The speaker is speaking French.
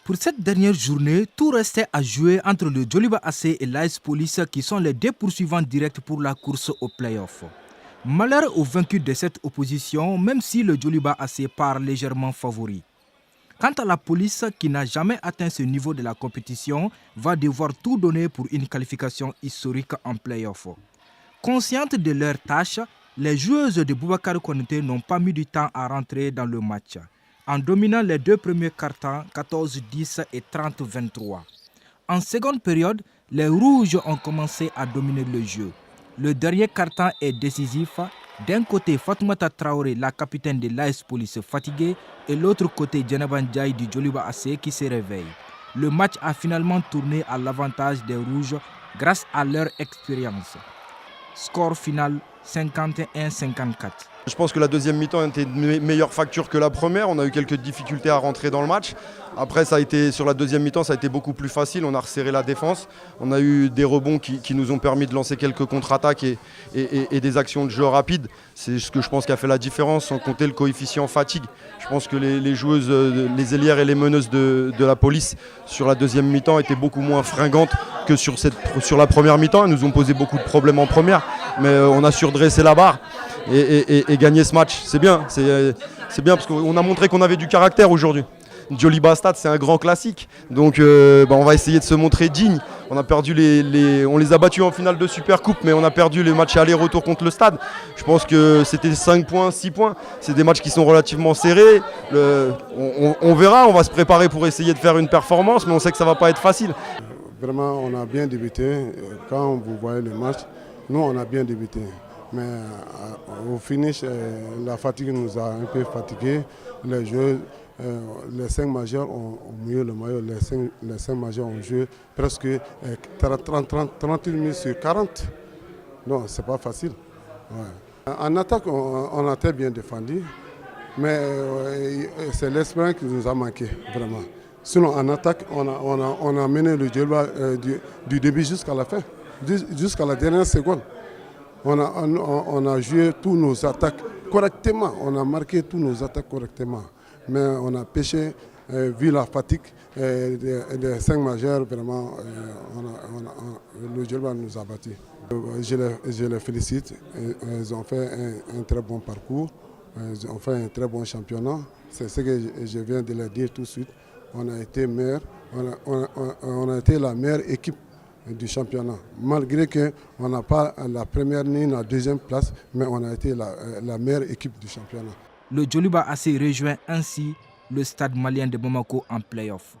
Pour cette dernière journée, tout restait à jouer entre le Djoliba AC et l'AS Police qui sont les deux poursuivants directs pour la course au play-off. Malheur aux vaincus de cette opposition, même si le Djoliba AC part légèrement favori. Quant à la police qui n'a jamais atteint ce niveau de la compétition, va devoir tout donner pour une qualification historique en play-off. Conscientes de leur tâche, les joueuses de Boubacar Konaté n'ont pas mis du temps à rentrer dans le match, en dominant les deux premiers cartons 14-10 et 30-23. En seconde période, les Rouges ont commencé à dominer le jeu. Le dernier carton est décisif. D'un côté, Fatoumata Traoré, la capitaine de l'AS Police fatiguée, et l'autre côté, Djeneban Ndiaye du Djoliba AC qui se réveille. Le match a finalement tourné à l'avantage des Rouges grâce à leur expérience. Score final 51-54. Je pense que la deuxième mi-temps était de meilleure facture que la première. On a eu quelques difficultés à rentrer dans le match. Après, sur la deuxième mi-temps, ça a été beaucoup plus facile. On a resserré la défense. On a eu des rebonds qui nous ont permis de lancer quelques contre-attaques et des actions de jeu rapides. C'est ce que je pense qui a fait la différence, sans compter le coefficient fatigue. Je pense que les joueuses, les ailières et les meneuses de la police sur la deuxième mi-temps étaient beaucoup moins fringantes que sur la première mi-temps. Elles nous ont posé beaucoup de problèmes en première, mais on a su redresser la barre et gagner ce match. C'est bien parce qu'on a montré qu'on avait du caractère aujourd'hui. Djoliba Stade, c'est un grand classique, donc on va essayer de se montrer digne. On a perdu on les a battus en finale de Supercoupe, mais on a perdu les matchs aller-retour contre le Stade. Je pense que c'était 5 points, 6 points. C'est des matchs qui sont relativement serrés. On verra, on va se préparer pour essayer de faire une performance, mais on sait que ça ne va pas être facile. Vraiment, on a bien débuté. Quand vous voyez le match, nous, on a bien débuté. Mais au finish, la fatigue nous a un peu fatigués. Les joueurs, les 5 majeurs ont mouillé le maillot. Les 5 majeurs ont joué presque 38 minutes sur 40. Non, c'est pas facile. Ouais. En attaque, on a très bien défendu. Mais c'est l'esprit qui nous a manqué, vraiment. Sinon, en attaque, on a mené le Djoliba du début jusqu'à la fin, jusqu'à la dernière seconde. On a joué tous nos attaques correctement, on a marqué tous nos attaques correctement. Mais on a pêché, vu la fatigue des 5 majeurs, vraiment, le Djoliba nous a battus. Je les félicite, ils ont fait un très bon parcours, ils ont fait un très bon championnat. C'est ce que je viens de leur dire tout de suite. On a été meilleur, on a été la meilleure équipe du championnat. Malgré qu'on n'a pas la première ni la deuxième place, mais on a été la meilleure équipe du championnat. Le Djoliba AC rejoint ainsi le stade malien de Bamako en play-off.